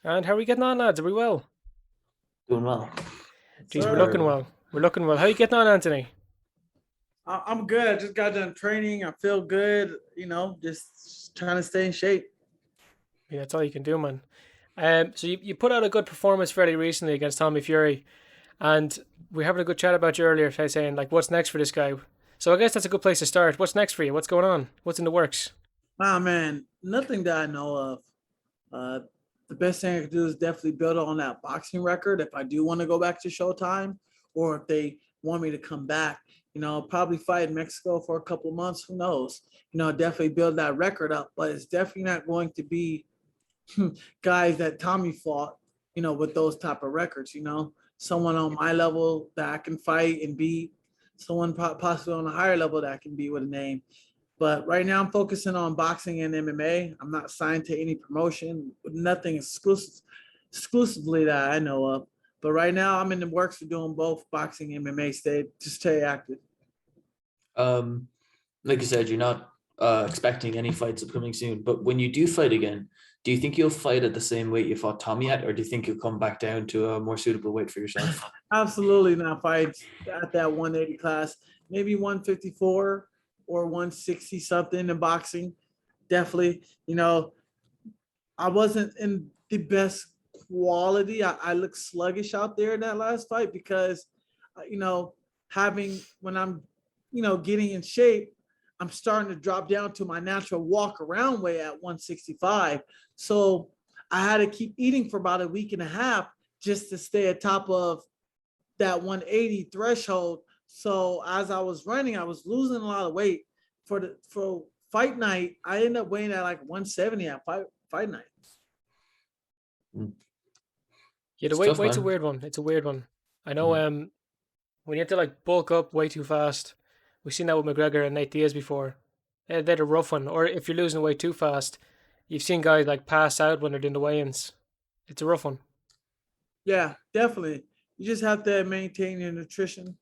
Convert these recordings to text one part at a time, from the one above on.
And how are we getting on, lads? Are we well? Doing well. Geez, we're Sir, looking well. We're looking well. How are you getting on, Anthony? I'm good. I just got done training. I feel good. Just trying to stay in shape. Yeah, that's all you can do, man. So you put out a good performance fairly recently against Tommy Fury, and we were having a good chat about you earlier, saying like, what's next for this guy? So I guess that's a good place to start. What's next for you? What's going on? What's in the works? Ah, man, nothing that I know of. Uh, the best thing I could do is definitely build on that boxing record if I do want to go back to Showtime, or if they want me to come back. Probably fight in Mexico for a couple of months. Who knows? Definitely build that record up, but it's definitely not going to be guys that Tommy fought, with those type of records, someone on my level that I can fight and beat, someone possibly on a higher level that I can beat with a name. But right now I'm focusing on boxing and MMA. I'm not signed to any promotion, nothing exclusively that I know of. But right now I'm in the works for doing both boxing and MMA to stay active. Um, like you said, you're not expecting any fights upcoming soon. But when you do fight again, do you think you'll fight at the same weight you fought Tommy at, or do you think you'll come back down to a more suitable weight for yourself? Absolutely not fight at that 180 class, maybe 154 or 160 something in boxing. Definitely, I wasn't in the best quality. I looked sluggish out there in that last fight because, you know, having when I'm, getting in shape, I'm starting to drop down to my natural walk around weight at 165. So I had to keep eating for about a week and a half just to stay at top of that 180 threshold. So as I was running, I was losing a lot of weight. For fight night, I ended up weighing at like 170 at fight night. Mm. Yeah, the It's weight tough, weight's a man. weird one. It's a weird one. I know. Mm. When you have to like bulk up way too fast, we've seen that with McGregor and Nate Diaz before. They're a rough one. Or if you're losing weight too fast, you've seen guys like pass out when they're doing the weigh-ins. It's a rough one. Yeah, definitely. You just have to maintain your nutrition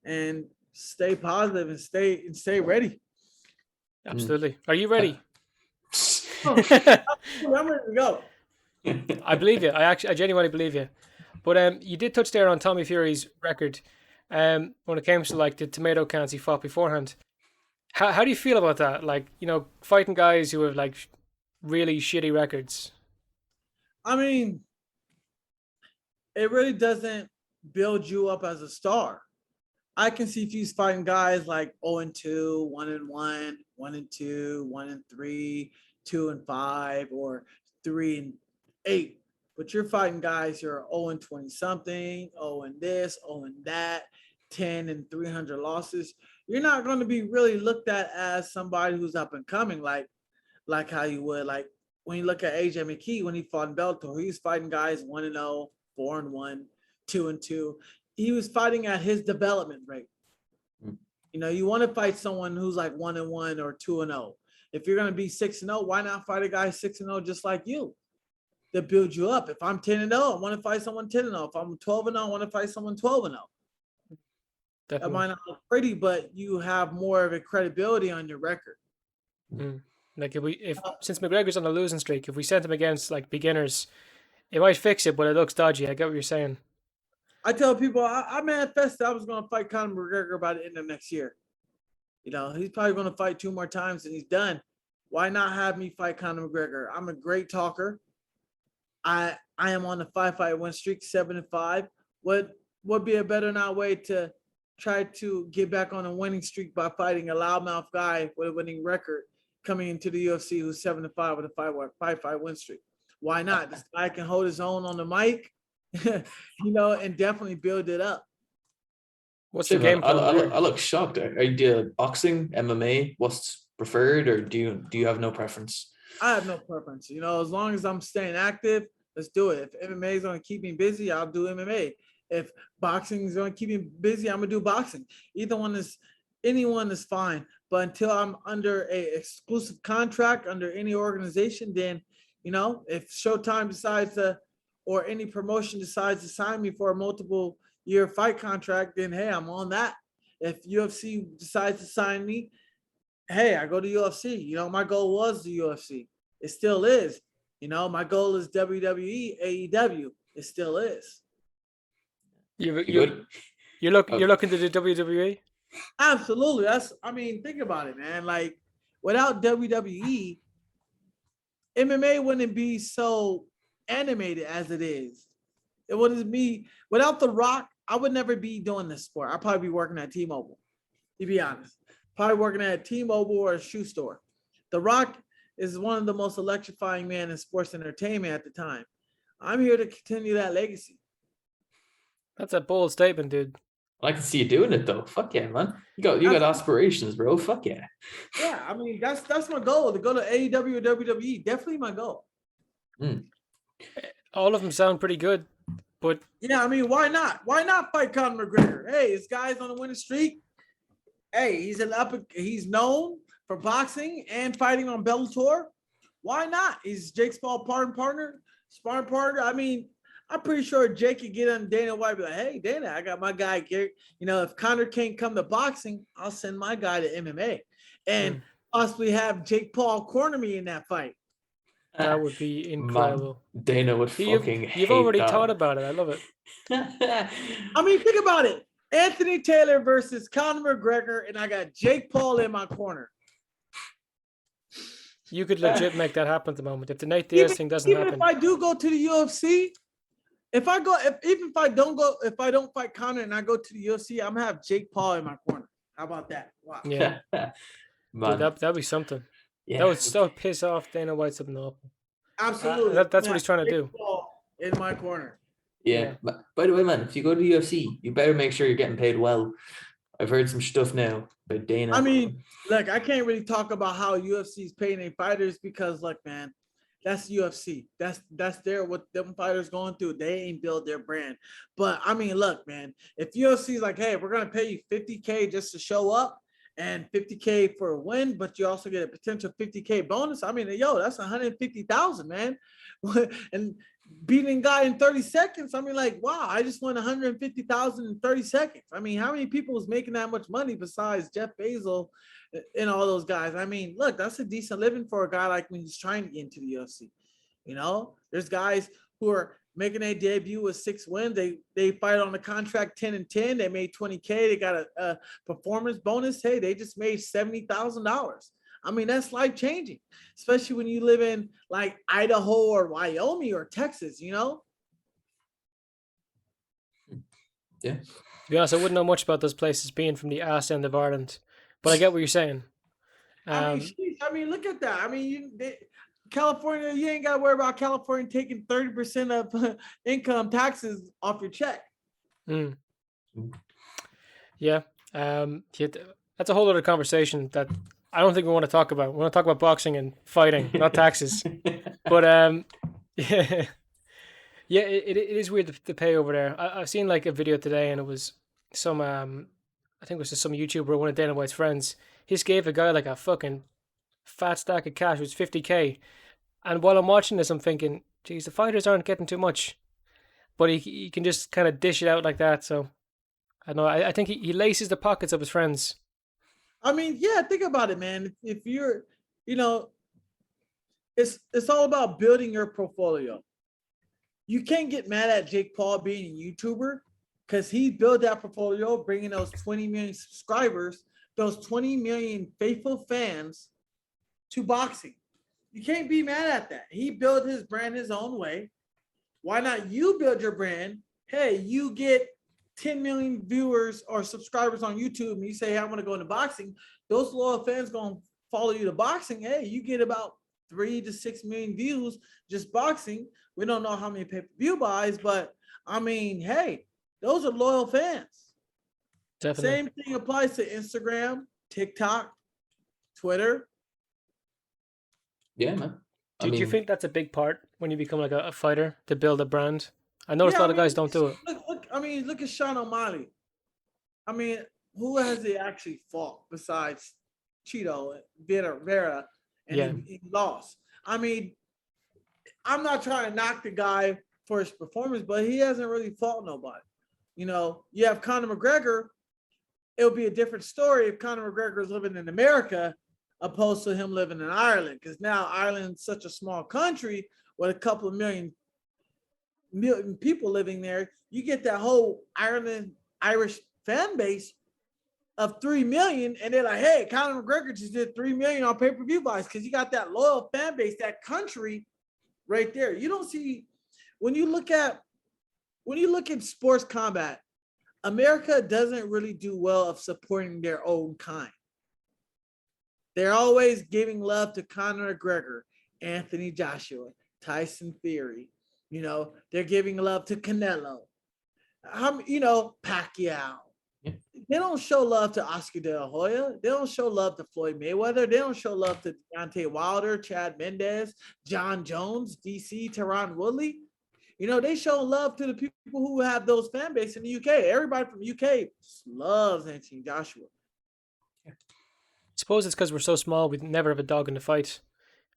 and stay positive and stay ready. Mm. Absolutely. Are you ready? Oh, I'm ready to go. I believe you. I genuinely believe you. But you did touch there on Tommy Fury's record. When it comes to like the tomato cans he fought beforehand. How do you feel about that? Like, fighting guys who have like really shitty records. I mean, it really doesn't build you up as a star. I can see if he's fighting guys like 0-2, 1-1, 1-2, 1-3, 2-5, or 3-8. But you're fighting guys who are 0-20 something, 0 and this, 0 and that, 10 and 300 losses. You're not going to be really looked at as somebody who's up and coming like how you would like when you look at AJ McKee when he fought in Bellator. He was fighting guys 1-0, 4-1, 2-2. He was fighting at his development rate. Mm. You want to fight someone who's like 1-1 or 2-0. If you're going to be 6-0, why not fight a guy 6-0 just like you? That build you up. If I'm 10-0, I want to fight someone 10-0. If I'm 12-0, I want to fight someone 12-0. That Definitely. might not look pretty, but you have more of a credibility on your record. Mm. Like if since McGregor's on a losing streak, if we sent him against like beginners, it might fix it, but it looks dodgy. I get what you're saying. I tell people I manifested I was going to fight Conor McGregor by the end of next year. He's probably going to fight 2 more times and he's done. Why not have me fight Conor McGregor? I'm a great talker. I am on a 5-fight win streak, 7-5. What would be a better not way to try to get back on a winning streak by fighting a loudmouth guy with a winning record coming into the UFC who's 7-5 with a 5-fight win streak? Why not? This guy can hold his own on the mic, and definitely build it up. What's the Shit, man. game plan I there? look shocked. Are you boxing, MMA? What's preferred, or do you have no preference? I have no preference. As long as I'm staying active, let's do it. If MMA is going to keep me busy, I'll do MMA. If boxing is going to keep me busy, I'm going to do boxing. Anyone is fine. But until I'm under a exclusive contract under any organization, then, if Showtime decides to, or any promotion decides to sign me for a multiple year fight contract, then hey, I'm on that. If UFC decides to sign me, hey, I go to UFC. My goal was the UFC. It still is. My goal is WWE, AEW. It still is. You You good? you're looking to the WWE. Absolutely. Think about it, man. Like, without WWE, MMA wouldn't be so animated as it is. It wouldn't be without The Rock. I would never be doing this sport. I'd probably be working at T-Mobile, to be honest. Probably working at T-Mobile or a shoe store. The Rock is one of the most electrifying men in sports entertainment at the time. I'm here to continue that legacy. That's a bold statement, dude. I can see you doing it though. Fuck yeah, man. You got aspirations, bro. Fuck yeah. Yeah, that's my goal, to go to AEW or WWE. Definitely my goal. All of them sound pretty good, but Yeah, why not? Why not fight Conor McGregor? Hey, this guy's on a winning streak. Hey, he's known for boxing and fighting on Bellator. Why not? He's Jake's sparring partner. I'm pretty sure Jake could get on Dana White and be like, hey, Dana, I got my guy here. If Conor can't come to boxing, I'll send my guy to MMA and possibly have Jake Paul corner me in that fight. that would be incredible. Man, Dana would fucking You've hate already that. thought about it. I love it. Think about it. Anthony Taylor versus Conor McGregor, and I got Jake Paul in my corner. You could legit make that happen at the moment. If the Nate Diaz thing doesn't happen. If I do go to the UFC, if I don't fight Conor and I go to the UFC, I'm gonna have Jake Paul in my corner. How about that? Wow. Yeah. Man. Dude, that'd be something. Yeah. That would piss off Dana White something up. Absolutely. That's what he's trying to do. Paul in my corner. Yeah. By the way, man, if you go to the UFC, you better make sure you're getting paid well. I've heard some stuff now about Dana. Look, I can't really talk about how UFC is paying their fighters because, look, man, that's UFC. That's what them fighters going through. They ain't build their brand. But look, man, if UFC is like, hey, we're gonna pay you $50K just to show up and $50K for a win, but you also get a potential $50K bonus. That's $150,000, man. And beating a guy in 30 seconds. Wow, I just won $150,000 in 30 seconds. How many people is making that much money besides Jeff Bezos and all those guys? Look, that's a decent living for a guy like me who's trying to get into the UFC. There's guys who are making a debut with 6 wins. They fight on the contract 10-10. They made $20K. They got a performance bonus. Hey, they just made $70,000. That's life changing, especially when you live in like Idaho or Wyoming or Texas, Yeah. To be honest, I wouldn't know much about those places being from the ass end of Ireland, but I get what you're saying. Look at that. California, you ain't got to worry about California taking 30% of income taxes off your check. Yeah. That's a whole other conversation that I don't think we want to talk about. We want to talk about boxing and fighting, not taxes. But yeah, it is weird the pay over there. I've seen like a video today, and it was some I think it was just some YouTuber, one of Dana White's friends. He just gave a guy like a fucking fat stack of cash, it was $50K. And while I'm watching this, I'm thinking, geez, the fighters aren't getting too much, but he can just kind of dish it out like that. So I don't know. I think he laces the pockets of his friends. Yeah, think about it, man. If you're, it's all about building your portfolio. You can't get mad at Jake Paul being a YouTuber because he built that portfolio, bringing those 20 million subscribers, those 20 million faithful fans to boxing. You can't be mad at that. He built his brand his own way. Why not you build your brand? Hey, you get 10 million viewers or subscribers on YouTube and you say, hey, I want to go into boxing. Those loyal fans going to follow you to boxing. Hey, you get about 3 to 6 million views just boxing. We don't know how many pay-per-view buys, but hey, those are loyal fans. Definitely. Same thing applies to Instagram, TikTok, Twitter. Yeah, man. Do you think that's a big part when you become like a fighter to build a brand? I noticed a lot of guys don't do it. Look at Sean O'Malley. Who has he actually fought besides Cheeto, Vera, and he lost? I'm not trying to knock the guy for his performance, but he hasn't really fought nobody. You have Conor McGregor. It would be a different story if Conor McGregor is living in America opposed to him living in Ireland, because now Ireland's such a small country with a couple of million people living there, you get that whole Irish fan base of 3 million, and they're like, hey, Conor McGregor just did 3 million on pay-per-view buys because you got that loyal fan base, that country right there. You don't see when you look at sports combat, America doesn't really do well of supporting their own kind. They're always giving love to Conor McGregor, Anthony Joshua, Tyson Fury. They're giving love to Canelo. Pacquiao. Yeah. They don't show love to Oscar De La Hoya. They don't show love to Floyd Mayweather. They don't show love to Deontay Wilder, Chad Mendez, John Jones, DC, Tyron Woodley. They show love to the people who have those fan base in the UK. Everybody from UK loves Anthony Joshua. I suppose it's because we're so small, we never have a dog in the fight.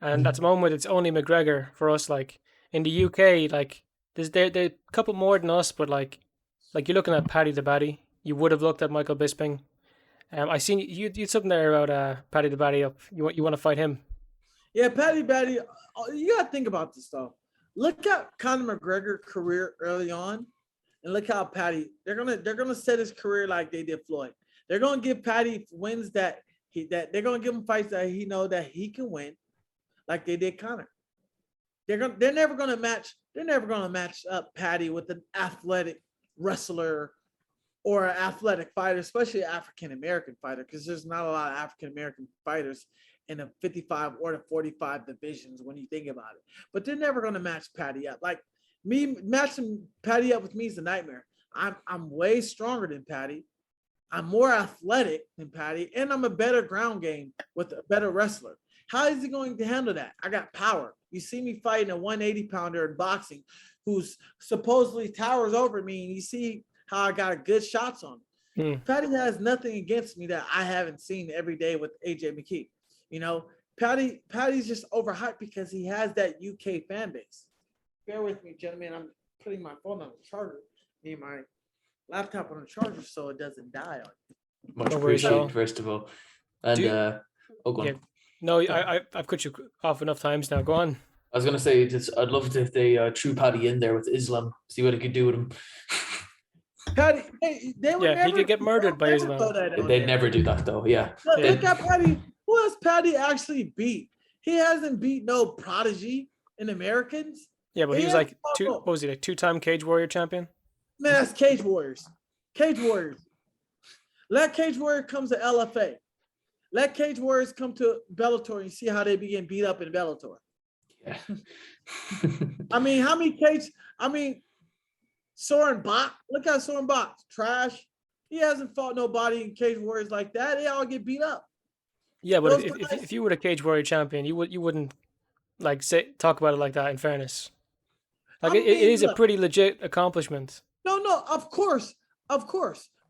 And at the moment, it's only McGregor for us. Like in the UK, like they're a couple more than us, but like you're looking at Paddy the Baddy. You would have looked at Michael Bisping. I seen you did something there about Paddy the Baddy up. You want to fight him? Yeah, Paddy Baddy. You gotta think about this though. Look at Conor McGregor's career early on, and look how Paddy. They're gonna set his career like they did Floyd. They're gonna give Paddy wins that they're gonna give him fights that he know that he can win, like they did Conor. They're never gonna match up Paddy with an athletic wrestler or an athletic fighter, especially an African American fighter, because there's not a lot of African American fighters in the 55 or the 45 divisions when you think about it. But they're never going to match Paddy up. Like me matching Paddy up with me is a nightmare. I'm way stronger than Paddy. I'm more athletic than Paddy, and I'm a better ground game with a better wrestler. How is he going to handle that? I got power. You see me fighting a 180 pounder in boxing who's supposedly towers over me, and you see how I got good shots on him. Paddy has nothing against me that I haven't seen every day with AJ McKee. Paddy's just overhyped because he has that UK fan base. Bear with me, gentlemen. I'm putting my phone on the charger. Need my laptop on the charger so it doesn't die on me. Much appreciated, first of all. And go on. Yeah. No, I've cut you off enough times now. Go on. I was gonna say I'd love it if they threw Paddy in there with Islam, see what he could do with him. Paddy, he could get murdered by Islam. They'd never do that though. Yeah. Look at Paddy. Who has Paddy actually beat? He hasn't beat no prodigy in Americans. Yeah, but he was like two-time Cage Warrior champion? Man, that's Cage Warriors. Cage Warriors. Let Cage Warrior come to LFA. Let Cage Warriors come to Bellator and see how they begin beat up in Bellator. Yeah. Soren Bach. Look at Soren Bach. Trash. He hasn't fought nobody in Cage Warriors like that. They all get beat up. Yeah, but if you were a Cage Warrior champion, you wouldn't like talk about it like that. In fairness, like it is a pretty legit accomplishment. No, of course,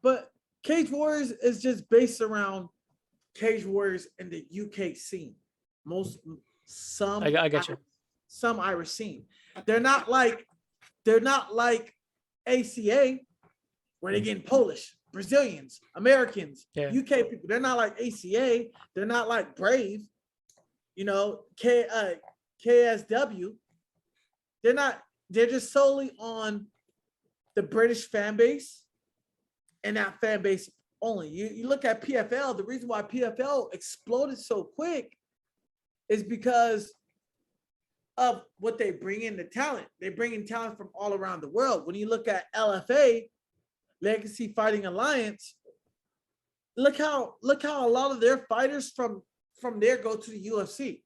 but Cage Warriors is just based around Cage Warriors in the UK scene. I get you. Some Irish scene. They're not like ACA where they're getting Polish, Brazilians, Americans, UK people. They're not like ACA. They're not like Brave. KSW. They're just solely on the British fan base and that fan base only. You look at PFL, the reason why PFL exploded so quick is because of what they bring in the talent. They bring in talent from all around the world. When you look at LFA, Legacy Fighting Alliance, look how a lot of their fighters from there go to the UFC.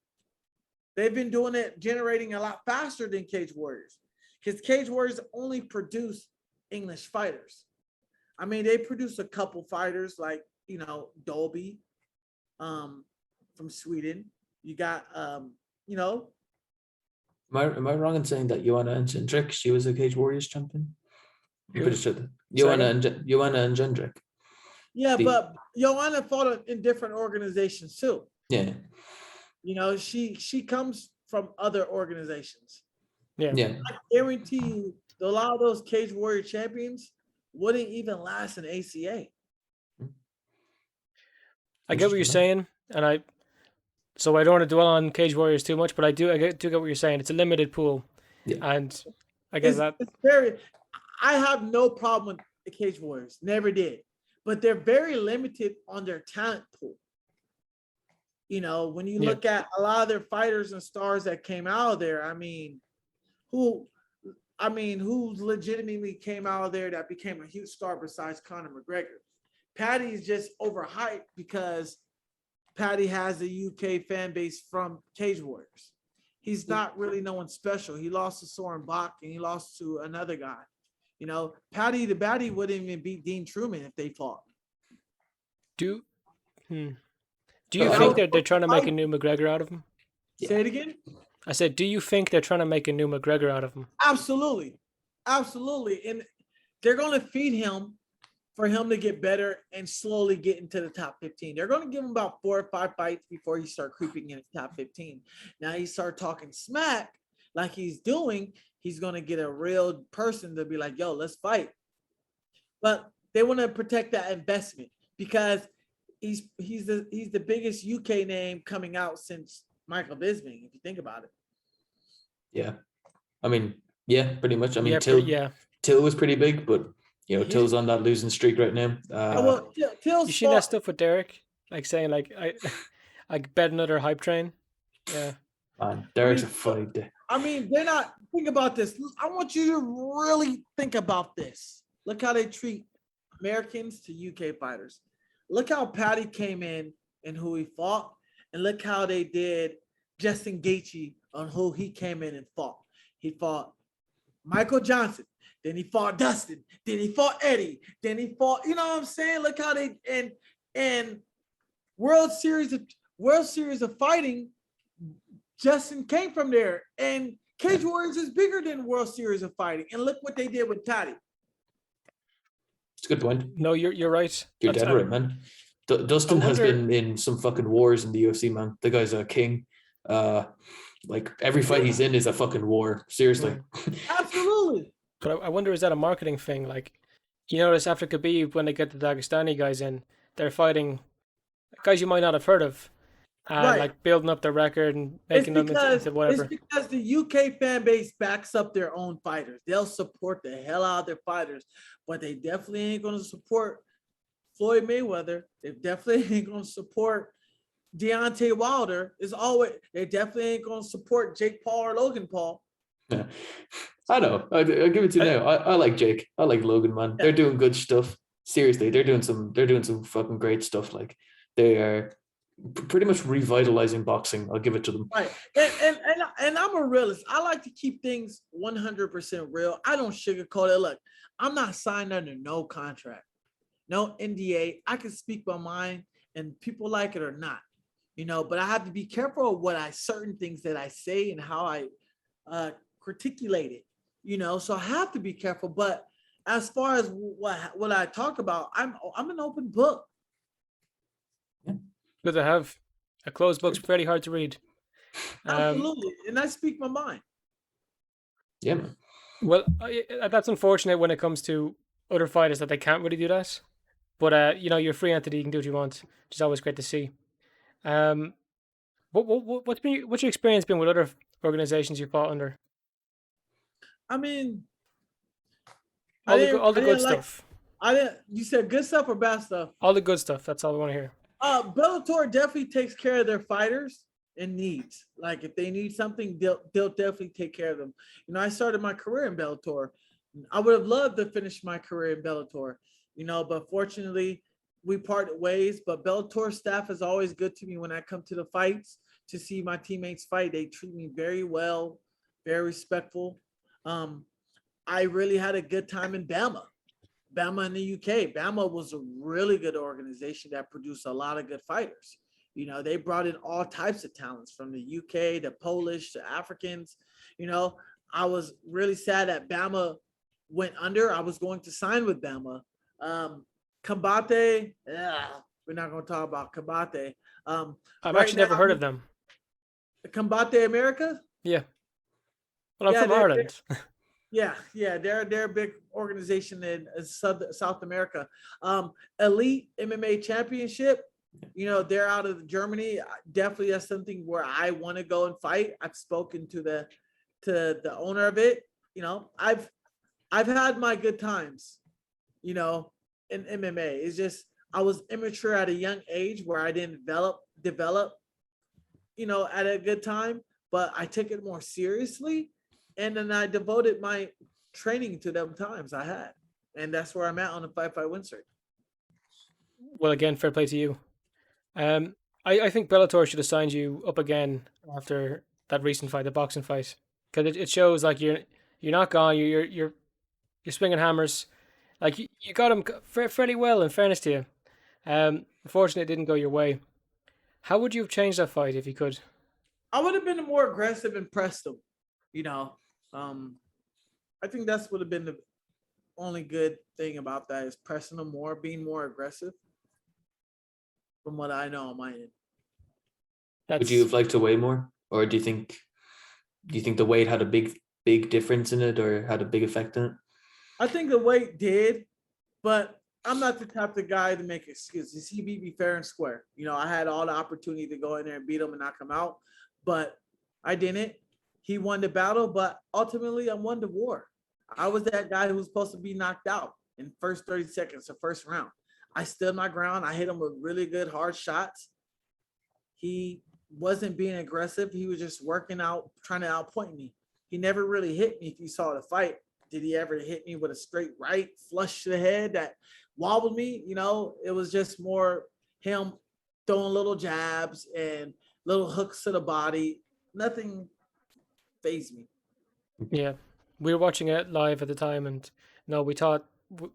They've been doing it, generating a lot faster than Cage Warriors, because Cage Warriors only produce English fighters. I mean, they produce a couple fighters like, Dolby from Sweden. You got, Am I wrong in saying that Joanna and Jendrik, she was a Cage Warriors champion? I'm pretty sure that Joanna and Jendrik. Yeah, but Joanna fought in different organizations too. Yeah. She comes from other organizations. Yeah. I guarantee you, a lot of those Cage Warrior champions wouldn't even last in ACA. I get what you're saying, and So I don't want to dwell on Cage Warriors too much, but I do get what you're saying. It's a limited pool, Yeah. and I get that. It's very. I have no problem with the Cage Warriors. Never did, but they're very limited on their talent pool. You know, when you look at a lot of their fighters and stars that came out of there, who legitimately came out of there that became a huge star besides Conor McGregor? Paddy's just overhyped because Paddy has a UK fan base from Cage Warriors. He's not really no one special. He lost to Soren Bach and he lost to another guy. You know, Paddy the Baddy wouldn't even beat Dean Truman if they fought. Do you think they're trying to make a new McGregor out of him? Say it again? I said, do you think they're trying to make a new McGregor out of him? Absolutely. Absolutely. And they're going to feed him for him to get better and slowly get into the top 15. They're going to give him about 4 or 5 fights before he start creeping in the top 15. Now he start talking smack like he's doing, he's going to get a real person to be like, yo, let's fight. But they want to protect that investment because he's the biggest UK name coming out since Michael Bisping, if you think about it. Yeah. I mean, yeah, pretty much. I mean, yeah, Till was pretty big, but you know, Till's on that losing streak right now. Till's you seen that stuff with Derek? Like saying like I bet another hype train. Yeah. Man, Derek's a funny day. I mean, they're not. Think about this. I want you to really think about this. Look how they treat Americans to UK fighters. Look how Paddy came in and who he fought, and look how they did Justin Gaethje on who he came in and fought. He fought Michael Johnson, then he fought Dustin, then he fought Eddie, then he fought. You know what I'm saying? Look how they and World Series of Fighting. Justin came from there, and Cage Warriors is bigger than World Series of Fighting. And look what they did with Paddy. It's a good point. No, you're right. You're dead right, man. Dustin has been in some fucking wars in the UFC, man. The guy's a king. Like every fight he's in is a fucking war. Seriously. Absolutely. But I wonder, is that a marketing thing? Like, you notice after Khabib, when they get the Dagestani guys in, they're fighting guys you might not have heard of. Right. Like building up their record and making them into whatever. It's because the UK fan base backs up their own fighters. They'll support the hell out of their fighters, but they definitely ain't going to support Floyd Mayweather. They definitely ain't going to support Deontay Wilder. They definitely ain't going to support Jake Paul or Logan Paul. Yeah. I know. I'll give it to you now. I like Jake. I like Logan, man. Yeah. They're doing good stuff. Seriously, they're doing some fucking great stuff. Like they are pretty much revitalizing boxing. I'll give it to them. Right. And I'm a realist. I like to keep things 100% real. I don't sugarcoat it. Look, I'm not signed under no contract, no NDA. I can speak my mind and people like it or not, you know, but I have to be careful of certain things that I say and how I articulate it, you know, so I have to be careful. But as far as what I talk about, I'm an open book. Good to have. A closed book's very hard to read. Absolutely. And I speak my mind. Yeah, man. Well, that's unfortunate when it comes to other fighters that they can't really do that. But, you know, you're free, Anthony. You can do what you want, which is always great to see. What's your experience been with other organizations you fought under? I mean, all the good stuff. You said good stuff or bad stuff? All the good stuff. That's all we want to hear. Bellator definitely takes care of their fighters in needs. Like if they need something, they'll definitely take care of them. You know, I started my career in Bellator. I would have loved to finish my career in Bellator, you know, but fortunately we parted ways. But Bellator staff is always good to me when I come to the fights to see my teammates fight. They treat me very well, very respectful. I really had a good time in Bama in the UK. Bama was a really good organization that produced a lot of good fighters. You know, they brought in all types of talents from the UK to Polish to Africans. You know, I was really sad that Bama went under. I was going to sign with Bama. Combate, we're not going to talk about Combate. I've actually never heard of them. Combate America? Yeah. Well, I'm from Ireland. Yeah, they're a big organization in South America. Elite MMA Championship. They're out of Germany. Definitely that's something where I want to go and fight. I've spoken to the owner of it. I've had my good times, in MMA. It's just I was immature at a young age where I didn't develop, at a good time, but I took it more seriously. And then I devoted my training to them times I had. And that's where I'm at on the fight win streak. Well, again, fair play to you. Um, I think Bellator should have signed you up again after that recent fight, the boxing fight, because it shows like you're not gone. You're swinging hammers. Like you got him fairly well. In fairness to you, unfortunately, it didn't go your way. How would you have changed that fight if you could? I would have been more aggressive and pressed them. You know, um, I think that's would have been the only good thing about that is pressing them more, being more aggressive. From what I know on my end, Would you That's have liked to weigh more, or do you think the weight had a big difference in it, or had a big effect in it? I think the weight did, but I'm not the type of guy to make excuses. He beat me fair and square. I had all the opportunity to go in there and beat him and knock him out, but I didn't. He won the battle, but ultimately I won the war. I was that guy who was supposed to be knocked out in the first 30 seconds, the first round. I stood my ground. I hit him with really good hard shots. He wasn't being aggressive. He was just working out, trying to outpoint me. He never really hit me if you saw the fight. Did he ever hit me with a straight right flush to the head that wobbled me? It was just more him throwing little jabs and little hooks to the body. Nothing phased me. yeah. We were watching it live at the time, and no, we thought you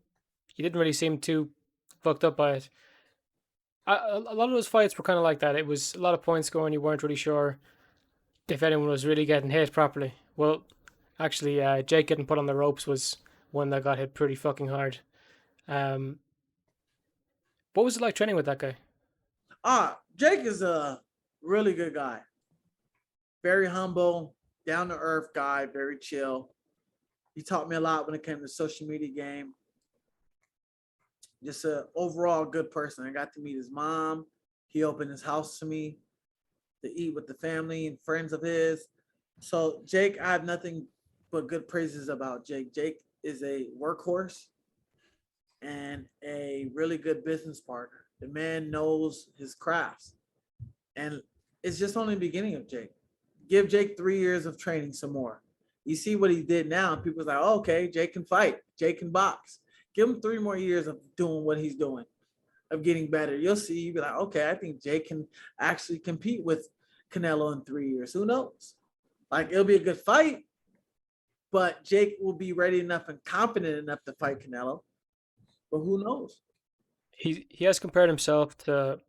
didn't really seem too fucked up by it. A lot of those fights were kind of like that. It was a lot of points scoring. You weren't really sure if anyone was really getting hit properly. Well, actually, Jake getting put on the ropes was one that got hit pretty fucking hard. Um, what was it like training with that guy? Jake is a really good guy. Very humble, down to earth guy, very chill. He taught me a lot when it came to social media game. Just a overall good person. I got to meet his mom. He opened his house to me to eat with the family and friends of his. So Jake, I have nothing but good praises about Jake. Jake is a workhorse and a really good business partner. The man knows his crafts. And it's just only the beginning of Jake. Give Jake 3 years of training some more. You see what he did now. People's like, oh, okay, Jake can fight. Jake can box. Give him 3 more years of doing what he's doing, of getting better. You'll see. You'll be like, okay, I think Jake can actually compete with Canelo in 3 years. Who knows? Like, it'll be a good fight, but Jake will be ready enough and confident enough to fight Canelo. But who knows? He has compared himself to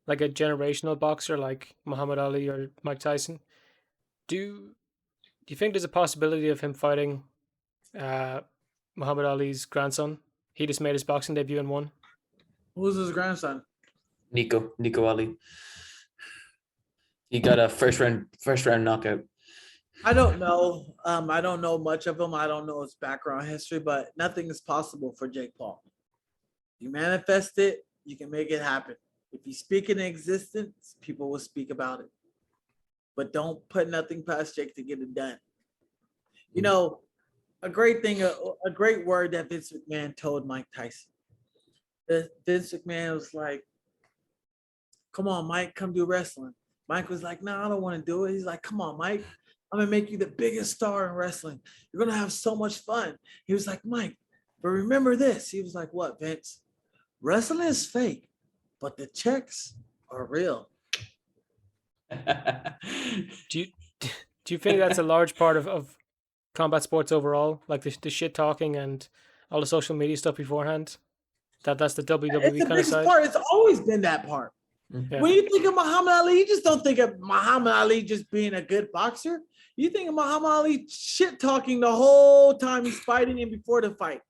like a generational boxer like Muhammad Ali or Mike Tyson. Do do you think there's a possibility of him fighting uh, Muhammad Ali's grandson? He just made his boxing debut and won. Who's his grandson? Nico Ali. He got a first round knockout. I don't know. I don't know much of him. I don't know his background history, but nothing is possible for Jake Paul. You manifest it, you can make it happen. If you speak in existence, people will speak about it. But don't put nothing past Jake to get it done. You know, a great thing, a great word that Vince McMahon told Mike Tyson. Vince McMahon was like, come on, Mike, come do wrestling. Mike was like, no, I don't want to do it. He's like, come on, Mike, I'm going to make you the biggest star in wrestling. You're going to have so much fun. He was like, Mike, but remember this. He was like, what, Vince? Wrestling is fake, but the checks are real. Do you do you think that's a large part of combat sports overall? Like the shit talking and all the social media stuff beforehand? That's the It's WWE the kind of biggest side? part. It's always been that part. Yeah. When you think of Muhammad Ali, you just don't think of Muhammad Ali just being a good boxer. You think of Muhammad Ali shit talking the whole time he's fighting and before the fight.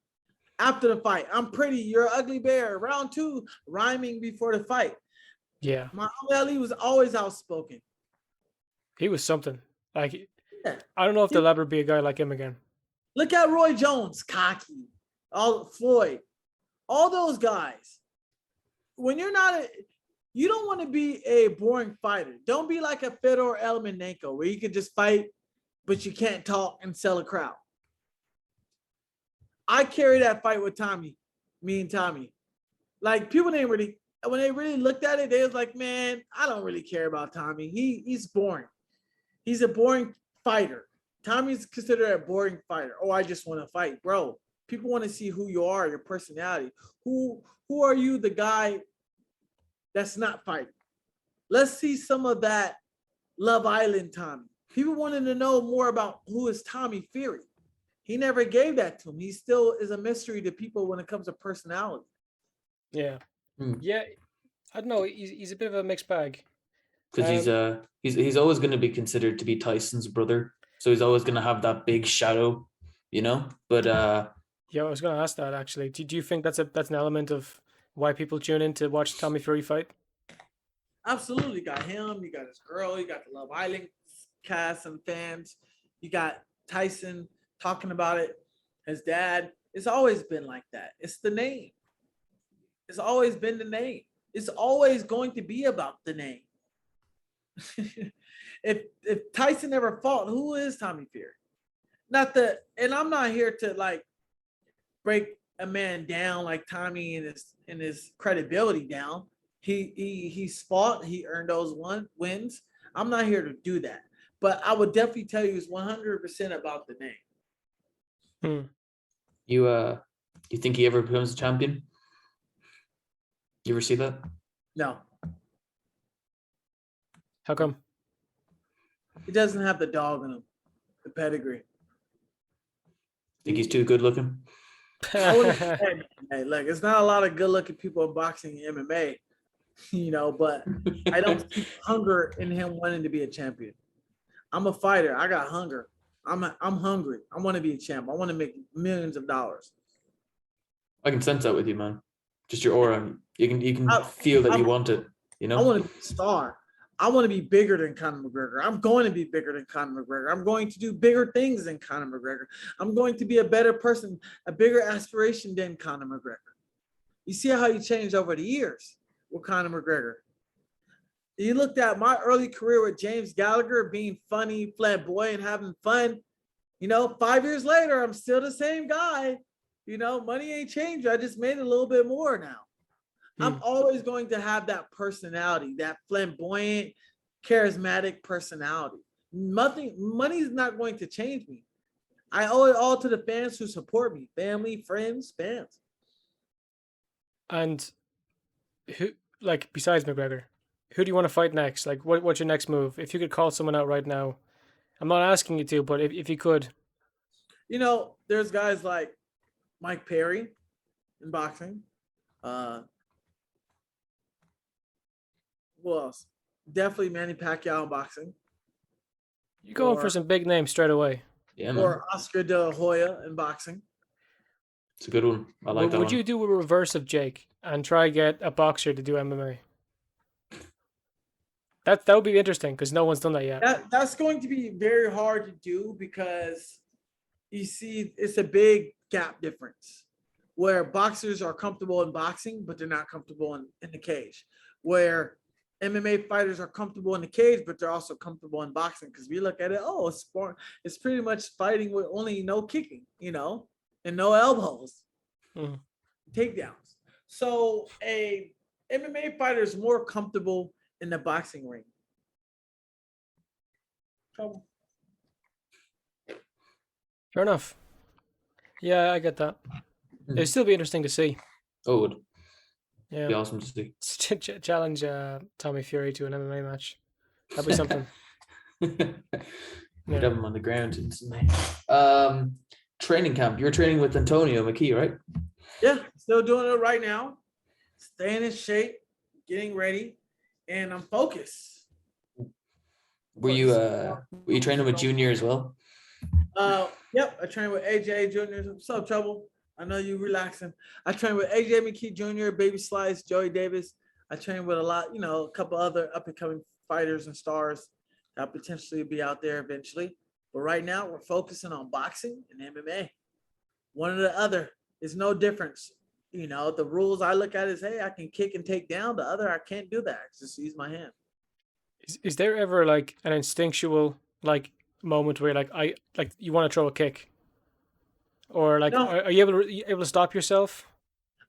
After the fight, I'm pretty, you're an ugly bear. Round two, rhyming before the fight. Yeah. Muhammad Ali was always outspoken. He was something. Like Yeah. I don't know if there'll ever be a guy like him again. Look at Roy Jones, cocky, all Floyd, all those guys. When you're not, You don't want to be a boring fighter. Don't be like a Fedor Emelianenko where you can just fight, but you can't talk and sell a crowd. I carry that fight with Tommy, me and Tommy. Like people didn't really, when they really looked at it, they was like, man, I don't really care about Tommy. He's boring. He's a boring fighter. Tommy's considered a boring fighter. Oh, I just want to fight, bro. People want to see who you are, your personality. Who are you, the guy that's not fighting? Let's see some of that Love Island Tommy. People wanted to know more about who is Tommy Fury. He never gave that to him. He still is a mystery to people when it comes to personality. Yeah. Hmm. Yeah. I don't know. He's a bit of a mixed bag. Because he's always going to be considered to be Tyson's brother, so he's always going to have that big shadow, you know. But Yeah, I was going to ask that actually. Do you think that's an element of why people tune in to watch Tommy Fury fight? Absolutely. You got him, you got his girl, you got the Love Island cast and fans, you got Tyson talking about it, his dad. It's always been like that. It's the name. It's always been the name. It's always going to be about the name. if Tyson ever fought, who is Tommy Fury? And I'm not here to like break a man down like Tommy and his credibility down. He's fought, he earned those wins. I'm not here to do that. But I would definitely tell you it's 100% about the name. you think he ever becomes a champion? You ever see that? No. How come? He doesn't have the dog in him, the pedigree. Think he's too good looking? I wouldn't say, look, it's not a lot of good looking people in boxing and MMA, you know, but I don't see hunger in him wanting to be a champion. I'm a fighter. I got hunger. I'm hungry. I want to be a champ. I want to make millions of dollars. I can sense that with you, man. Just your aura. You can feel that you want it, you know? I want to be a star. I want to be bigger than Conor McGregor. I'm going to be bigger than Conor McGregor. I'm going to do bigger things than Conor McGregor. I'm going to be a better person, a bigger aspiration than Conor McGregor. You see how he changed over the years with Conor McGregor. You looked at my early career with James Gallagher being funny, flamboyant, having fun. You know, 5 years later, I'm still the same guy. You know, money ain't changed. I just made it a little bit more now. I'm always going to have that personality, that flamboyant, charismatic personality. Money's not going to change me. I owe it all to the fans who support me, family, friends, fans. And who, like, besides McGregor, who do you want to fight next? Like, what's your next move? If you could call someone out right now, I'm not asking you to, but if you could. You know, there's guys like Mike Perry in boxing. Who else? Definitely Manny Pacquiao in boxing. You're going for some big names straight away. Yeah, man. Or Oscar De La Hoya in boxing. It's a good one. I like that Would one. you do a reverse of Jake and try get a boxer to do MMA? That would be interesting because no one's done that yet. That's going to be very hard to do because you see it's a big gap difference where boxers are comfortable in boxing, but they're not comfortable in the cage. Where MMA fighters are comfortable in the cage, but they're also comfortable in boxing because we look at it, oh, it's sport. It's pretty much fighting with only no kicking, you know, and no elbows, takedowns. So a MMA fighter is more comfortable in the boxing ring. Fair enough. Yeah, I get that. It'd still be interesting to see. Oh, it would. Yeah. Be awesome to see. Challenge Tommy Fury to an MMA match. That'd be something. We'd have him on the ground instantly. Training camp. You're training with Antonio McKee, right? Yeah, still doing it right now. Staying in shape, getting ready, and I'm focused. Were you training with Junior as well? Yep, I trained with AJ Jr. What's up, Trouble? I know you relaxing. I trained with AJ McKee Jr., Baby Slice, Joey Davis. I trained with a couple other up-and-coming fighters and stars that potentially be out there eventually. But right now, we're focusing on boxing and MMA. One or the other is no difference. the rules I look at is, hey, I can kick and take down. The other, I can't do that. Just use my hand. Is there ever like an instinctual like moment where like you want to throw a kick, or like No, are you able to stop yourself?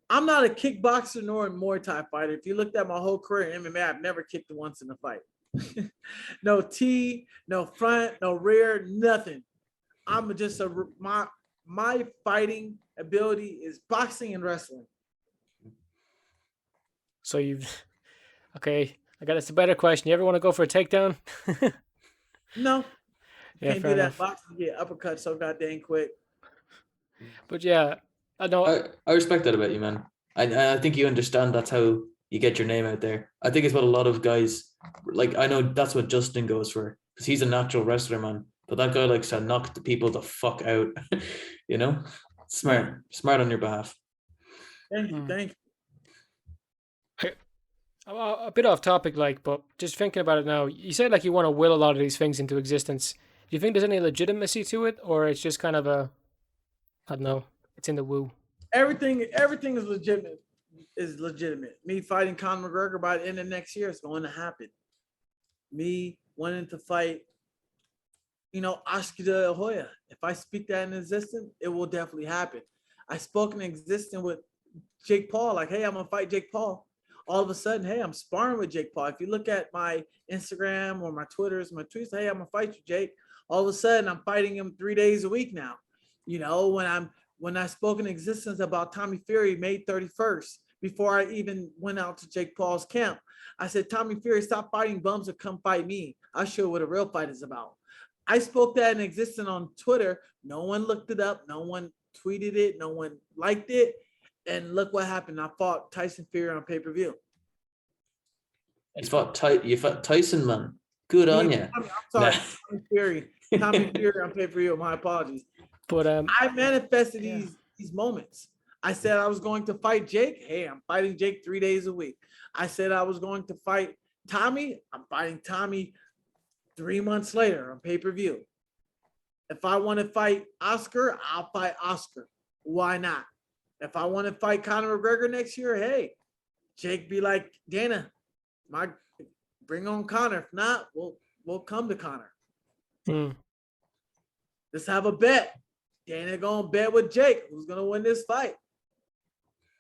I'm not a kickboxer nor a Muay Thai fighter. If you looked at my whole career in MMA, I've never kicked once in a fight. No T, no front, no rear, nothing. I'm just my fighting ability is boxing and wrestling. So you've okay. I got it's a better question. You ever want to go for a takedown? No, Yeah, can't fair do that. enough. Boxing get uppercut so goddamn quick. But yeah, I know. I respect that about you, man. I think you understand that's how you get your name out there. I think it's what a lot of guys like. I know that's what Justin goes for because he's a natural wrestler, man. But that guy likes to knock the people the fuck out. you know, smart on your behalf. Thank you, Hmm. thank you. A bit off topic, like, but just thinking about it now, you said like you want to will a lot of these things into existence. Do you think there's any legitimacy to it, or it's just kind of a, I don't know, it's in the woo? Everything is legitimate. Is legitimate. Me fighting Conor McGregor by the end of next year is going to happen. Me wanting to fight, Oscar De La Hoya. If I speak that in existence, it will definitely happen. I spoke in existence with Jake Paul, like, hey, I'm gonna fight Jake Paul. All of a sudden, hey, I'm sparring with Jake Paul. If you look at my Instagram or my Twitters, my tweets, hey, I'm gonna fight you, Jake. All of a sudden, I'm fighting him 3 days a week now. When I spoke in existence about Tommy Fury May 31st, before I even went out to Jake Paul's camp, I said, Tommy Fury, stop fighting bums and come fight me. I'll show you what a real fight is about. I spoke that in existence on Twitter. No one looked it up. No one tweeted it. No one liked it. And look what happened. I fought Tyson Fury on pay-per-view. You fought Tyson, man. Good on you. I'm sorry, Tommy Fury. Tommy Fury on pay-per-view. My apologies. But I manifested these moments. I said I was going to fight Jake. Hey, I'm fighting Jake 3 days a week. I said I was going to fight Tommy. I'm fighting Tommy 3 months later on pay-per-view. If I want to fight Oscar, I'll fight Oscar. Why not? If I want to fight Conor McGregor next year, hey, Jake be like, Dana, bring on Conor. If not, we'll come to Conor. Let's have a bet. Dana gonna bet with Jake. Who's gonna win this fight?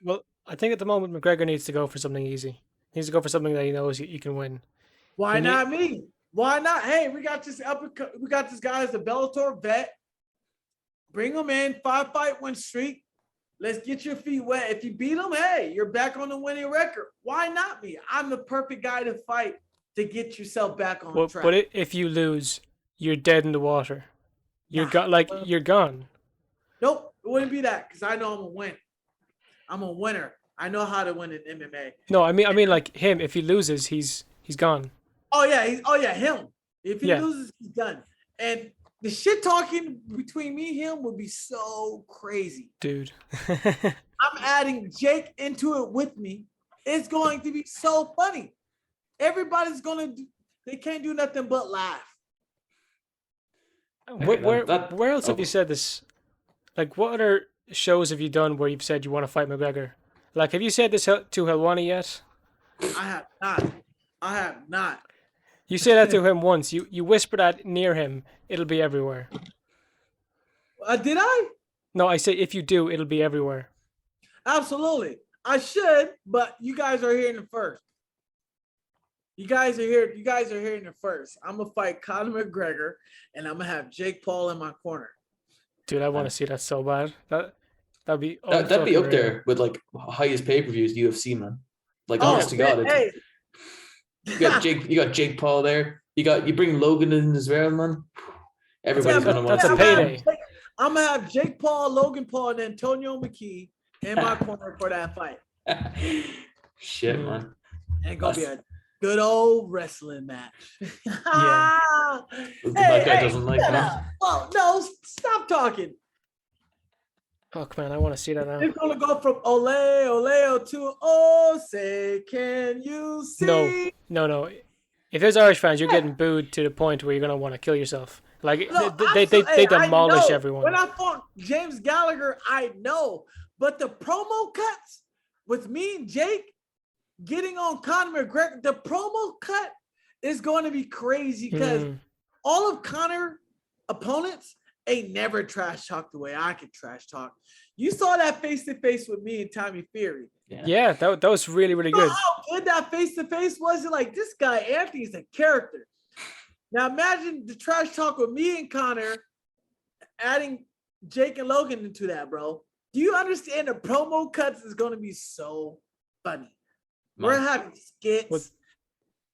well, I think at the moment McGregor needs to go for something easy. He needs to go for something that he knows he can win. Why not me? Why not? Hey, we got this guy as a Bellator vet. Bring him in, 5-fight win streak. Let's get your feet wet. If you beat him, hey, you're back on the winning record. Why not me? I'm the perfect guy to fight to get yourself back on track. But if you lose, you're dead in the water. You're you're gone. Nope, it wouldn't be that because I know I'm a win. I'm a winner. I know how to win in MMA. No, I mean like him. If he loses, he's gone. Oh yeah, him. If he loses, he's done. And the shit talking between me and him would be so crazy. Dude. I'm adding Jake into it with me. It's going to be so funny. Everybody's they can't do nothing but laugh. Where else have you said this? Like, what other shows have you done where you've said you want to fight McGregor? Like, have you said this to Helwani yet? I have not. You said that to him once. You whispered that near him. It'll be everywhere. Did I? No, I say if you do, it'll be everywhere. Absolutely. I should, but you guys are hearing it first. You guys are hearing it first. I'm gonna fight Conor McGregor, and I'm gonna have Jake Paul in my corner. Dude, I want to see that so bad. That'd be up there with like highest pay-per-views UFC, man. Like honest to God, hey. You got Jake Paul there. You bring Logan in as well, man. Everybody's gonna want. That's a payday. I'm gonna have Jake Paul, Logan Paul, and Antonio McKee in my corner for that fight. Shit, man. And gonna be a good old wrestling match. Yeah. That guy doesn't like that. Oh no! Stop talking. Fuck, man, I want to see that now. It's gonna go from ole to oh, say can you see? No. If there's Irish fans, you're getting booed to the point where you're gonna want to kill yourself. Like they demolish everyone. When I fought James Gallagher, I know. But the promo cuts with me and Jake getting on Conor McGregor, the promo cut is going to be crazy because all of Conor opponents ain't never trash talked the way I could trash talk. You saw that face-to-face with me and Tommy Fury. Yeah, that was really, really good. How good that face-to-face was. Like, this guy, Anthony's a character. Now, imagine the trash talk with me and Conor, adding Jake and Logan into that, bro. Do you understand the promo cuts is going to be so funny? We're having skits,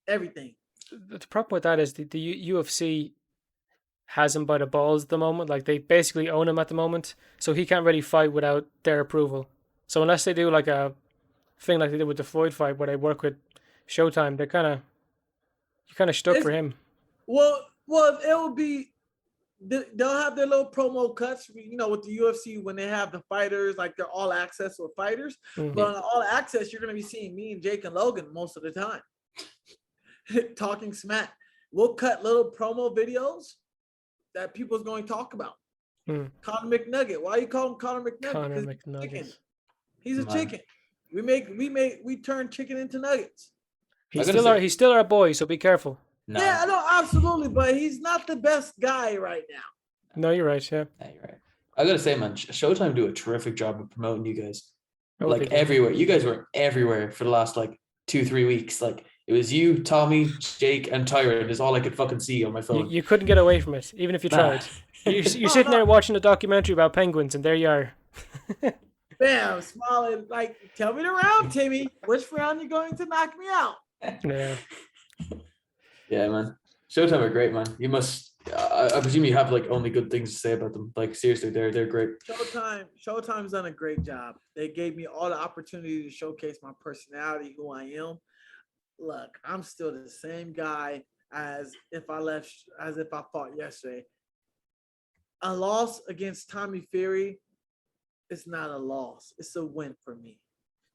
everything. The problem with that is the UFC has him by the balls at the moment. Like, they basically own him at the moment, so he can't really fight without their approval. So unless they do like a thing like they did with the Floyd fight, where they work with Showtime, you're kind of stuck for him. Well, it will be. They'll have their little promo cuts, you know, with the UFC when they have the fighters, like they're all access with fighters. But on all access, you're going to be seeing me and Jake and Logan most of the time talking smack. We'll cut little promo videos that people's going to talk about. Conor McNugget. Why you call him Conor McNugget? Conor McNugget. He's a chicken. We turn chicken into nuggets. He's still our boy, so be careful. No. Yeah, no, absolutely, but he's not the best guy right now. No, you're right. Yeah, you're right. I gotta say, man, Showtime do a terrific job of promoting you guys. Okay. Everywhere. You guys were everywhere for the last 2-3 weeks. Like, it was you, Tommy, Jake, and Tyron is all I could fucking see on my phone. You couldn't get away from it, even if you tried. You're sitting there watching a documentary about penguins, and there you are. Bam, smiling, like, tell me the round, Timmy. Which round you going to knock me out? Yeah. Yeah, man. Showtime are great, man. You must. I presume you have only good things to say about them. Like, seriously, they're great. Showtime's done a great job. They gave me all the opportunity to showcase my personality, who I am. Look, I'm still the same guy as if I fought yesterday. A loss against Tommy Fury is not a loss. It's a win for me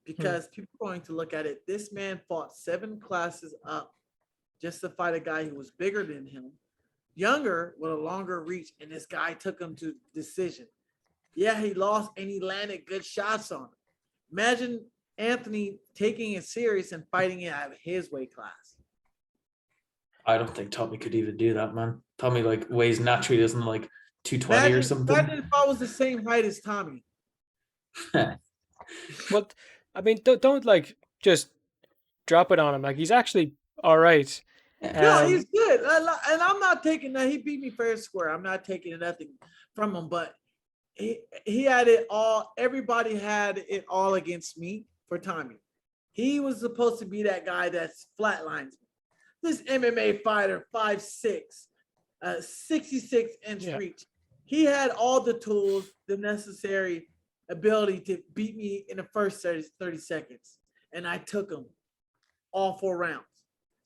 because people are going to look at it. This man fought 7 classes up just to fight a guy who was bigger than him, younger with a longer reach, and this guy took him to decision. Yeah, he lost and he landed good shots on him. Imagine Anthony taking it serious and fighting it out of his weight class. I don't think Tommy could even do that, man. Tommy weighs naturally, doesn't 220 or something. Imagine if I was the same height as Tommy. Well, I mean, don't just drop it on him. He's actually all right. No, he's good, and I'm not taking that. He beat me fair and square. I'm not taking nothing from him, but he had it all. Everybody had it all against me for Tommy. He was supposed to be that guy that's flatlines. This MMA fighter, 5'6", 66-inch reach. He had all the tools, the necessary ability to beat me in the first 30 seconds, and I took him all 4 rounds.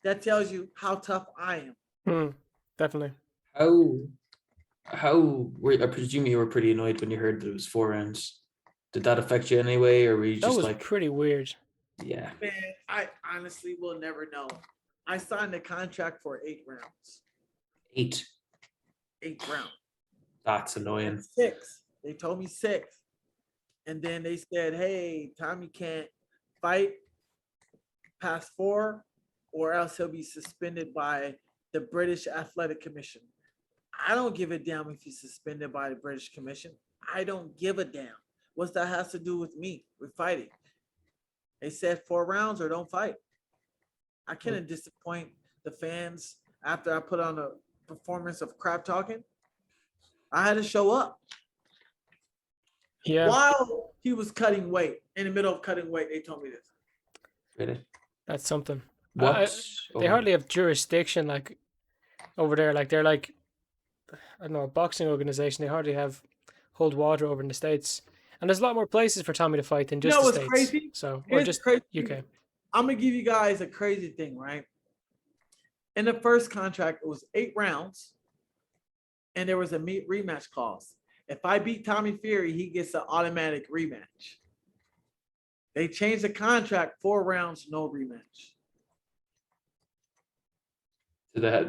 That tells you how tough I am. Definitely. How I presume you were pretty annoyed when you heard that it was 4 rounds. Did that affect you anyway, or were you just that was pretty weird? Yeah. Man, I honestly will never know. I signed a contract for 8 rounds. 8 rounds. That's annoying. 6. They told me 6. And then they said, hey, Tommy can't fight past 4, or else he'll be suspended by the British Athletic Commission. I don't give a damn if he's suspended by the British Commission. I don't give a damn. What's that has to do with me? With fighting. They said 4 rounds or don't fight. I couldn't disappoint the fans after I put on a performance of crap talking. I had to show up. Yeah. While he was cutting weight, in the middle of cutting weight, they told me this. Really? That's something. They hardly have jurisdiction over there. They're I don't know, a boxing organization. They hardly hold water over in the States. And there's a lot more places for Tommy to fight than just the States. Crazy? So, or just crazy. UK. I'm gonna give you guys a crazy thing, right? In the first contract, it was 8 rounds, and there was a rematch clause. If I beat Tommy Fury, he gets an automatic rematch. They changed the contract, 4 rounds, no rematch.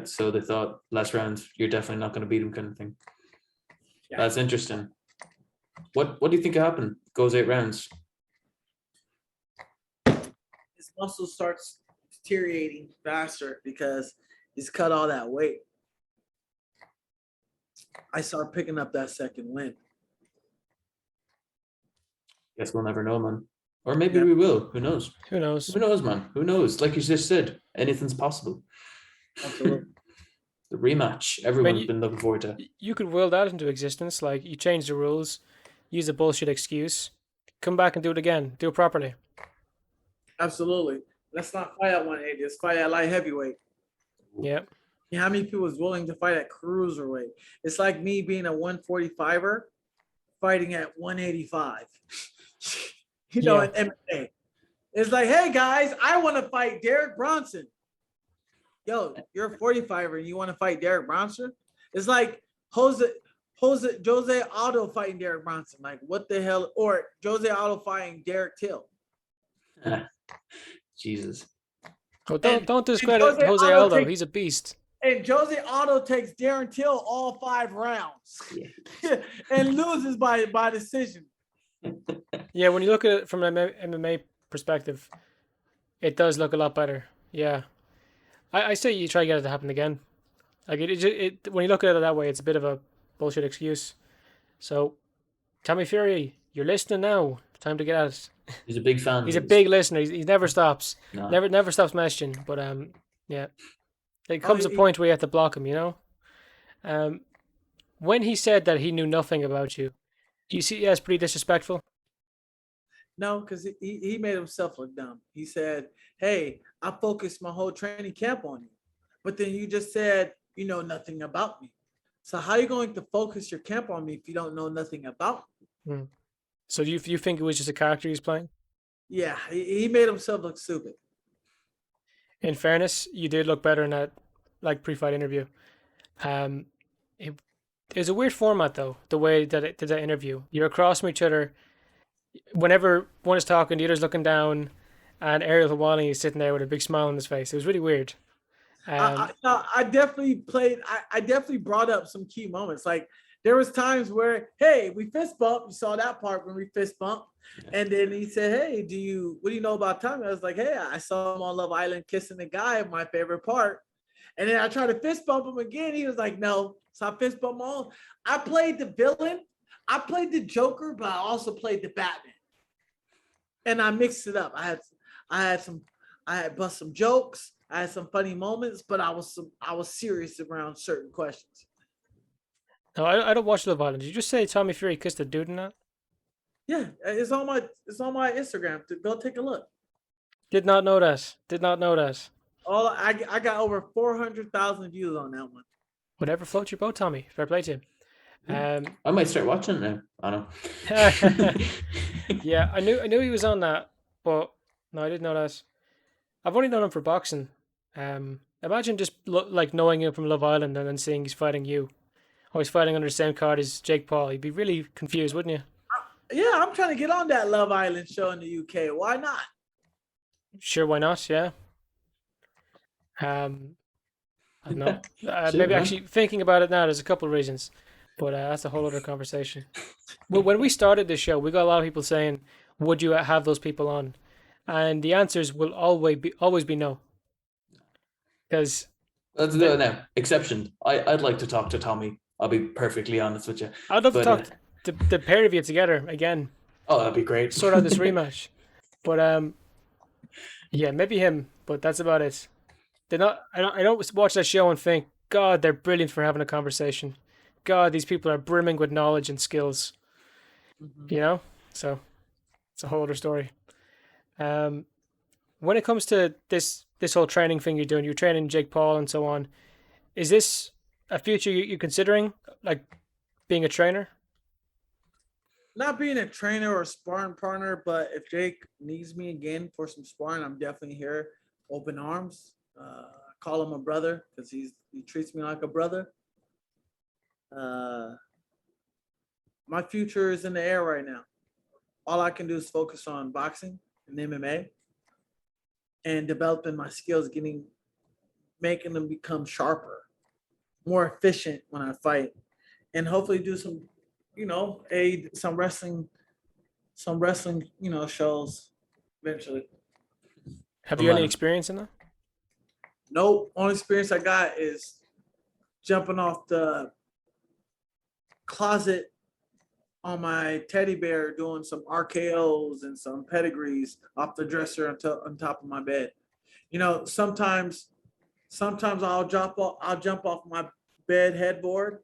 So they thought last round, you're definitely not going to beat him, kind of thing. Yeah. That's interesting. What do you think will happen? Goes 8 rounds. His muscle starts deteriorating faster because he's cut all that weight. I start picking up that second win. Guess we'll never know, man. Or maybe Yeah. we will. Who knows? Who knows? Who knows, man? Who knows? Like you just said, anything's possible. Absolutely. The rematch. Everyone's been looking forward to. You could will that into existence. Like, you change the rules, use a bullshit excuse, come back and do it again. Do it properly. Absolutely. Let's not fight at 180. Let's fight at light heavyweight. Yeah. How many people is willing to fight at cruiserweight? It's like me being a 145er fighting at 185. In MMA. It's like, hey guys, I want to fight Derek Bronson. Yo, you're a 45er and you want to fight Derek Bronson? It's like Jose Aldo fighting Derek Bronson. Like, what the hell? Or Jose Aldo fighting Derek Till. Jesus. Oh, don't discredit Jose Aldo. He's a beast. And Jose Aldo takes Darren Till all 5 rounds and loses by decision. Yeah, when you look at it from an MMA perspective, it does look a lot better. Yeah. I say you try to get it to happen again. Like, it when you look at it that way, it's a bit of a bullshit excuse. So, Tommy Fury, you're listening now. Time to get at it. He's a big fan. He's a big listener. He never stops. No. Never stops messaging. But yeah, there comes a point where you have to block him. You know. When he said that he knew nothing about you, do you see that's pretty disrespectful? No, because he made himself look dumb. He said, hey, I focused my whole training camp on you. But then you just said, you know nothing about me. So how are you going to focus your camp on me if you don't know nothing about me? So you think it was just a character he's playing? Yeah, he made himself look stupid. In fairness, you did look better in that pre-fight interview. It was a weird format though, the way that it did that interview. You're across from each other. Whenever one is talking, the other's looking down, and Ariel Hawani is sitting there with a big smile on his face. It was really weird. I definitely played. I definitely brought up some key moments. Like, there was times where, hey, we fist bumped. You saw that part when we fist bumped. And then he said, hey, what do you know about Tommy? I was like, hey, I saw him on Love Island kissing the guy, my favorite part. And then I tried to fist bump him again. He was like, no. So I fist bumped him on. I played the villain. I played the Joker, but I also played the Batman. And I mixed it up. I had bust some jokes. I had some funny moments, but I was serious around certain questions. No, I don't watch Love Island. Did you just say Tommy Fury kissed a dude in that? Yeah, it's on my Instagram. Go take a look. Did not know that. I got over 400,000 views on that one. Whatever floats your boat, Tommy. Fair play to you. I might start watching it now. I know. Yeah, I knew he was on that, but no, I didn't know that. I've only known him for boxing. Imagine just knowing him from Love Island and then seeing he's fighting you. Or he's fighting under the same card as Jake Paul. You'd be really confused, wouldn't you? Yeah, I'm trying to get on that Love Island show in the UK. Why not? Sure, why not? Yeah. I don't know. Sure, maybe man. actually thinking about it now, there's a couple of reasons, but that's a whole other conversation. Well, when we started this show, we got a lot of people saying, "Would you have those people on?" And the answers will always be no. Because let's do it now. Exception. I'd like to talk to Tommy. I'll be perfectly honest with you. I'd love to talk to the pair of you together again. Oh, that'd be great. Sort out this rematch. But yeah, maybe him. But that's about it. I don't watch that show and think, God, they're brilliant for having a conversation. God, these people are brimming with knowledge and skills. Mm-hmm. You know? So it's a whole other story. When it comes to this whole training thing you're training Jake Paul and so on, is this a future you're considering, like being a trainer? Not being a trainer or sparring partner, but if Jake needs me again for some sparring, I'm definitely here, open arms. Call him a brother because he treats me like a brother. My future is in the air right now. All I can do is focus on boxing and MMA and developing my skills, making them become sharper, more efficient when I fight, and hopefully do some some wrestling, shows eventually. Have Oh, you any man. experience in that? Nope. Only experience I got is jumping off the closet on my teddy bear, doing some RKOs and some pedigrees off the dresser on top of my bed. Sometimes I'll jump off my bed headboard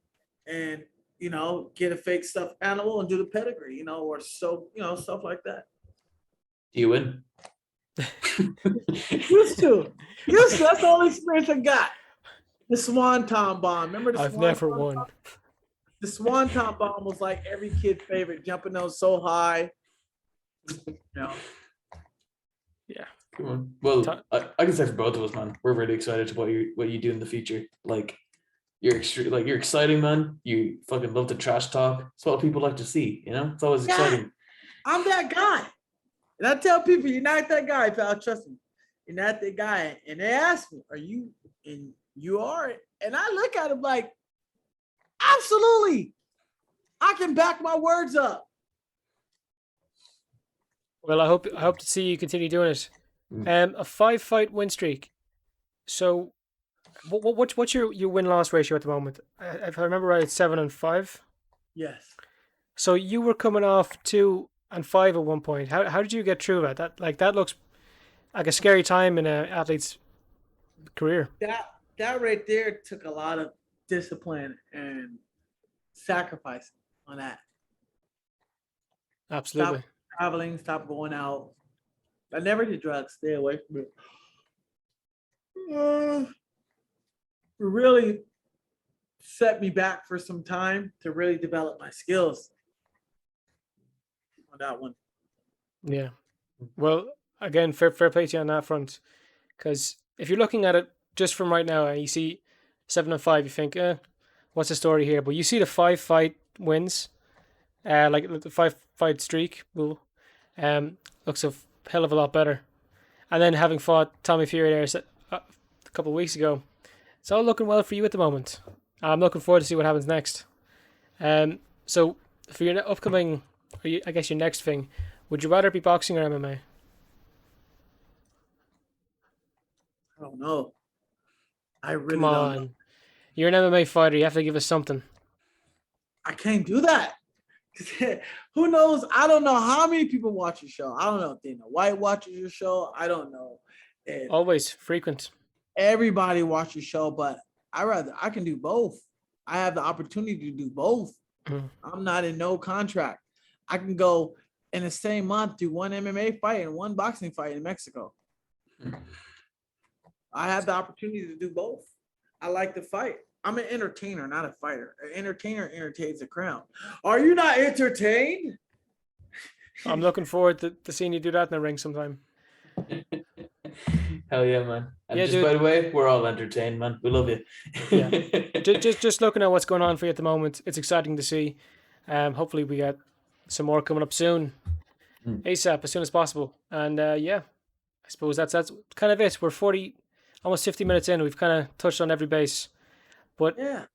and get a fake stuffed animal and do the pedigree, or stuff like that. Do you win? Used to. That's the only experience I got. The Swanton bomb. Remember the I've Swanton never bomb? won. The Swanton bomb was like every kid's favorite, jumping those so high. Yeah. Come on. Well, I can say for both of us, man, we're really excited to what you do in the future. Like, you're exciting, man. You fucking love the trash talk. It's what people like to see. It's always exciting. I'm that guy. And I tell people, you're not that guy, pal. Trust me. You're not that guy. And they ask me, are you? And you are. And I look at them like, absolutely. I can back my words up. Well, I hope to see you continue doing it. A 5-fight win streak. So, what's your win-loss ratio at the moment? If I remember right, it's 7-5. Yes. So you were coming off 2-5 at one point. How did you get through that? That looks like a scary time in an athlete's career. That right there took a lot of discipline and sacrifice on that. Absolutely. Stop traveling, stop going out. I never did drugs. Stay away from it. Really set me back for some time to really develop my skills on that one. Yeah. Well, again, fair play to you on that front. Because if you're looking at it just from right now and you see 7-5, you think, what's the story here? But you see the 5-fight wins, like the 5-fight streak, looks a hell of a lot better. And then having fought Tommy Fury there a couple of weeks ago, it's all looking well for you at the moment. I'm looking forward to see what happens next. So for your upcoming, I guess your next thing, would you rather be boxing or MMA? I don't know. I really Come don't on. know. You're an MMA fighter. You have to give us something. I can't do that. Who knows? I don't know how many people watch your show. I don't know if Dana White watches your show. I don't know if Always frequent. everybody watches your show, but I can do both. I have the opportunity to do both. I'm not in no contract. I can go in the same month do one MMA fight and one boxing fight in Mexico. I have the opportunity to do both. I like to fight. I'm an entertainer, not a fighter. An entertainer entertains the crowd. Are you not entertained? Hmm. I'm looking forward to seeing you do that in the ring sometime. Hell yeah, man. And Yeah, just dude. by the way, we're all entertained, man. We love you. Yeah. Just looking at what's going on for you at the moment, it's exciting to see. Hopefully we get some more coming up soon, ASAP, as soon as possible. And yeah, I suppose that's kind of it. We're almost 50 minutes in. We've kind of touched on every base. But Yeah.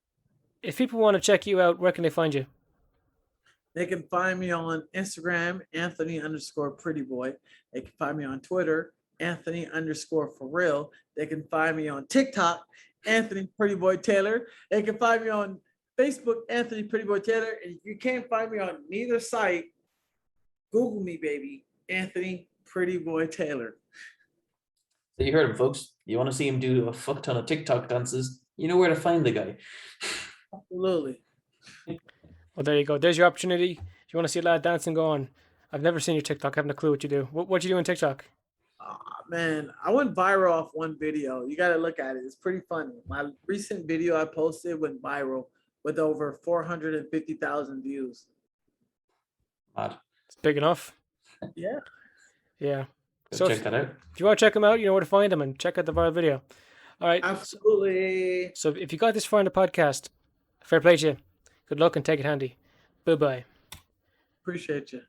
if people want to check you out, where can they find you? They can find me on Instagram, Anthony_prettyboy. They can find me on Twitter, Anthony_for real. They can find me on TikTok, Anthony Prettyboy Taylor. They can find me on Facebook, Anthony Prettyboy Taylor. And if you can't find me on neither site, Google me, baby, Anthony Prettyboy Taylor. So you heard him, folks. You want to see him do a fuck ton of TikTok dances? You know where to find the guy. Absolutely. Well, there you go. There's your opportunity. If you want to see a lad dancing, go on. I've never seen your TikTok. I haven't a clue what you do. What you do on TikTok? Man, I went viral off one video. You got to look at it. It's pretty funny. My recent video I posted went viral with over 450,000 views. Mad. It's big enough. Yeah. Yeah. So check that out. If you want to check them out, you know where to find them and check out the viral video. All right. Absolutely. So if you got this far in the podcast, fair play to you. Good luck and take it handy. Bye-bye. Appreciate you.